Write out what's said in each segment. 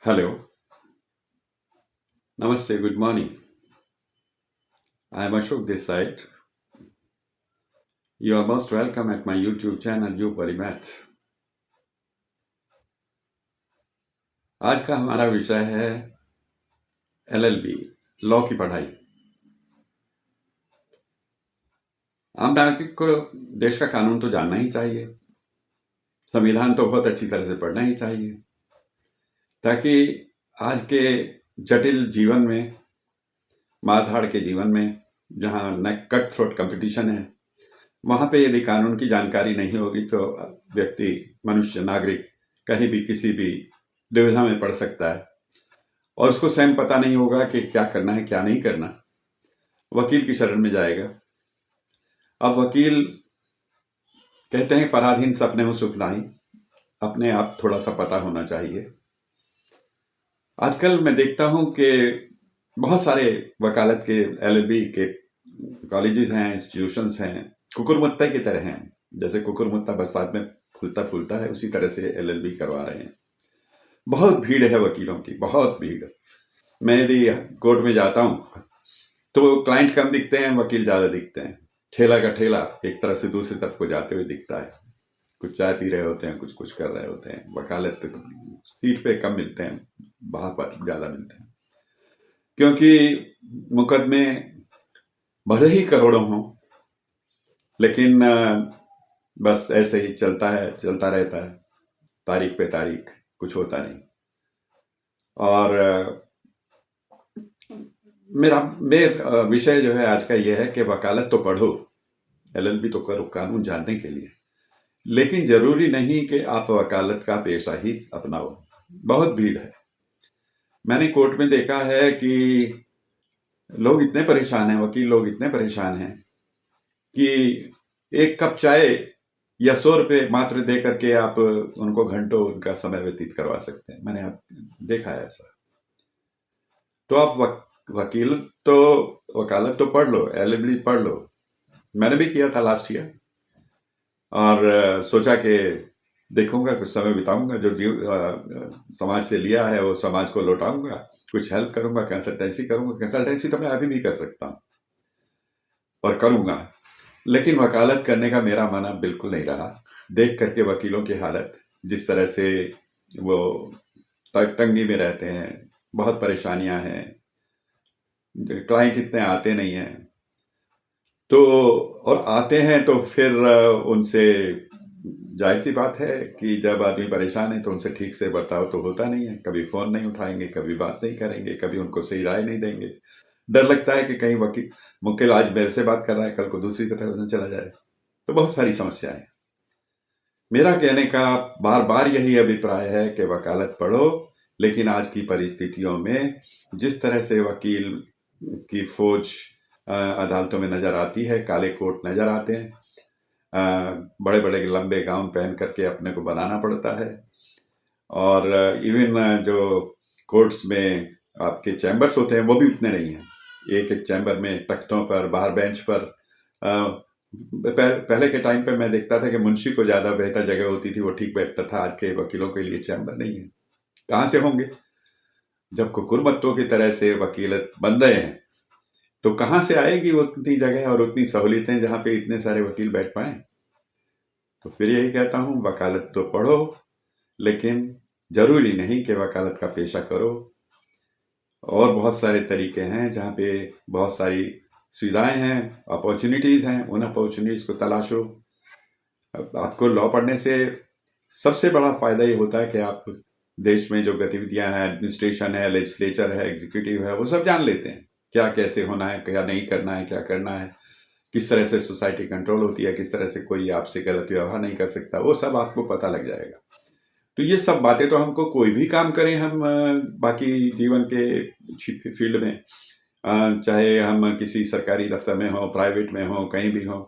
Hello, Namaste, good morning. I am Ashok this side. You are most welcome at my YouTube channel, You परिमैथ। आज का हमारा विषय है LLB, law की पढ़ाई। आम नागरिक को देश का कानून तो जानना ही चाहिए, संविधान तो बहुत अच्छी तरह से पढ़ना ही चाहिए, ताकि आज के जटिल जीवन में, मारधाड़ के जीवन में, जहाँ न कट थ्रोट कंपटीशन है, वहाँ पे यदि कानून की जानकारी नहीं होगी तो व्यक्ति, मनुष्य, नागरिक कहीं भी किसी भी दुविधा में पड़ सकता है और उसको स्वयं पता नहीं होगा कि क्या करना है क्या नहीं करना। वकील की शरण में जाएगा। अब वकील कहते हैं पराधीन सपने हो सुख नाही, अपने आप थोड़ा सा पता होना चाहिए। आजकल मैं देखता हूं कि बहुत सारे वकालत के LLB के कॉलेजेस हैं, इंस्टीट्यूशंस हैं, कुकुरमुत्ता की तरह हैं। जैसे कुकुरमुत्ता बरसात में फूलता फूलता है, उसी तरह से LLB करवा रहे हैं। बहुत भीड़ है वकीलों की, बहुत भीड़। मैं यदि कोर्ट में जाता हूं तो क्लाइंट कम दिखते हैं, वकील ज्यादा दिखते हैं। ठेला का ठेला एक तरफ से दूसरी तरफ को जाते हुए दिखता है। कुछ चाय पी रहे होते हैं, कुछ कुछ कर रहे होते हैं। वकालत तो सीट पे कम मिलते हैं, बाहर पर ज्यादा मिलते हैं, क्योंकि मुकदमे भले ही करोड़ों हों, लेकिन बस ऐसे ही चलता है, चलता रहता है, तारीख पे तारीख, कुछ होता नहीं। और मेरा विषय जो है आज का यह है कि वकालत तो पढ़ो, LLB तो करो कानून जानने के लिए, लेकिन जरूरी नहीं कि आप वकालत का पेशा ही अपनाओ। बहुत भीड़ है। मैंने कोर्ट में देखा है कि लोग इतने परेशान हैं, वकील लोग इतने परेशान हैं कि एक कप चाय या 100 रुपये मात्र दे करके आप उनको घंटों उनका समय व्यतीत करवा सकते हैं। मैंने आप देखा है ऐसा। तो आप वकील तो वकालत तो पढ़ लो, LLB पढ़ लो। मैंने भी किया था लास्ट ईयर और सोचा कि देखूंगा, कुछ समय बिताऊंगा, जो समाज से लिया है वो समाज को लौटाऊंगा, कुछ हेल्प करूंगा, कंसल्टेंसी करूंगा। कंसल्टेंसी तो मैं अभी भी कर सकता हूं और करूंगा, लेकिन वकालत करने का मेरा मन अब बिल्कुल नहीं रहा। देख करके वकीलों की हालत, जिस तरह से वो तंगी में रहते हैं, बहुत परेशानियां हैं, क्लाइंट इतने आते नहीं हैं, तो और आते हैं तो फिर उनसे जाहिर सी बात है कि जब आदमी परेशान है तो उनसे ठीक से बर्ताव तो होता नहीं है। कभी फोन नहीं उठाएंगे, कभी बात नहीं करेंगे, कभी उनको सही राय नहीं देंगे। डर लगता है कि कहीं मुक्केल आज मेरे से बात कर रहा है, कल को दूसरी तरफ न चला जाए। तो बहुत सारी समस्याएं। मेरा कहने का बार बार यही अभिप्राय है कि वकालत पढ़ो, लेकिन आज की परिस्थितियों में जिस तरह से वकील की फौज अदालतों में नजर आती है, काले कोट नजर आते हैं, बड़े बड़े लंबे गाउन पहन करके अपने को बनाना पड़ता है। और इवन जो कोर्ट्स में आपके चैम्बर्स होते हैं वो भी उतने नहीं हैं। एक एक चैम्बर में तख्तों पर, बाहर बेंच पर, पहले के टाइम पे मैं देखता था कि मुंशी को ज्यादा बेहतर जगह होती थी, वो ठीक बैठता था। आज के वकीलों के लिए चैम्बर नहीं है। कहाँ से होंगे? जब कुकुरमुत्तों की तरह से वकीलत बन रहे हैं तो कहाँ से आएगी उतनी जगह और उतनी सहूलियतें जहां पे इतने सारे वकील बैठ पाए? तो फिर यही कहता हूं, वकालत तो पढ़ो, लेकिन जरूरी नहीं कि वकालत का पेशा करो। और बहुत सारे तरीके हैं जहाँ पे बहुत सारी सुविधाएं हैं, अपॉर्चुनिटीज हैं, उन अपॉर्चुनिटीज को तलाशो। आपको लॉ पढ़ने से सबसे बड़ा फायदा ये होता है कि आप देश में जो गतिविधियां हैं, एडमिनिस्ट्रेशन है, लेजिस्लेचर है, एग्जीक्यूटिव है, वो सब जान लेते हैं। क्या कैसे होना है, क्या नहीं करना है, क्या करना है, किस तरह से सोसाइटी कंट्रोल होती है, किस तरह से कोई आपसे गलत व्यवहार नहीं कर सकता, वो सब आपको पता लग जाएगा। तो ये सब बातें तो हमको कोई भी काम करें हम बाकी जीवन के फील्ड में, चाहे हम किसी सरकारी दफ्तर में हो, प्राइवेट में हो, कहीं भी हो,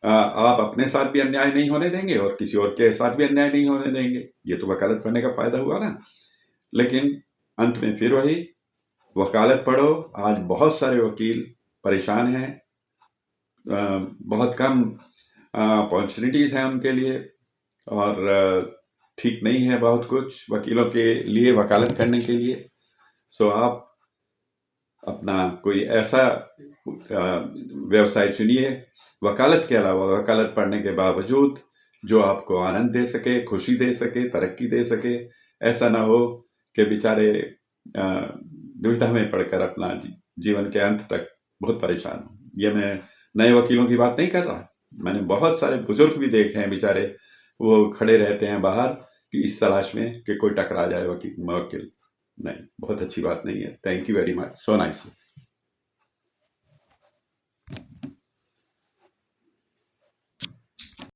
आप अपने साथ भी अन्याय नहीं होने देंगे और किसी और के साथ भी अन्याय नहीं होने देंगे। ये तो वकालत पढ़ने का फायदा हुआ ना। लेकिन अंत में फिर वही, वकालत पढ़ो। आज बहुत सारे वकील परेशान हैं, बहुत कम अपॉर्चुनिटीज हैं उनके लिए, और ठीक नहीं है बहुत कुछ वकीलों के लिए वकालत करने के लिए। सो आप अपना कोई ऐसा व्यवसाय चुनिए वकालत के अलावा, वकालत पढ़ने के बावजूद, जो आपको आनंद दे सके, खुशी दे सके, तरक्की दे सके। ऐसा ना हो कि बेचारे दुविधा में पड़कर अपना जीवन के अंत तक बहुत परेशान हो। ये मैं नए वकीलों की बात नहीं कर रहा, मैंने बहुत सारे बुजुर्ग भी देखे हैं बेचारे, वो खड़े रहते हैं बाहर कि इस तलाश में कि कोई टकरा जाए वकील। नहीं, बहुत अच्छी बात नहीं है। Thank you very much, so nice.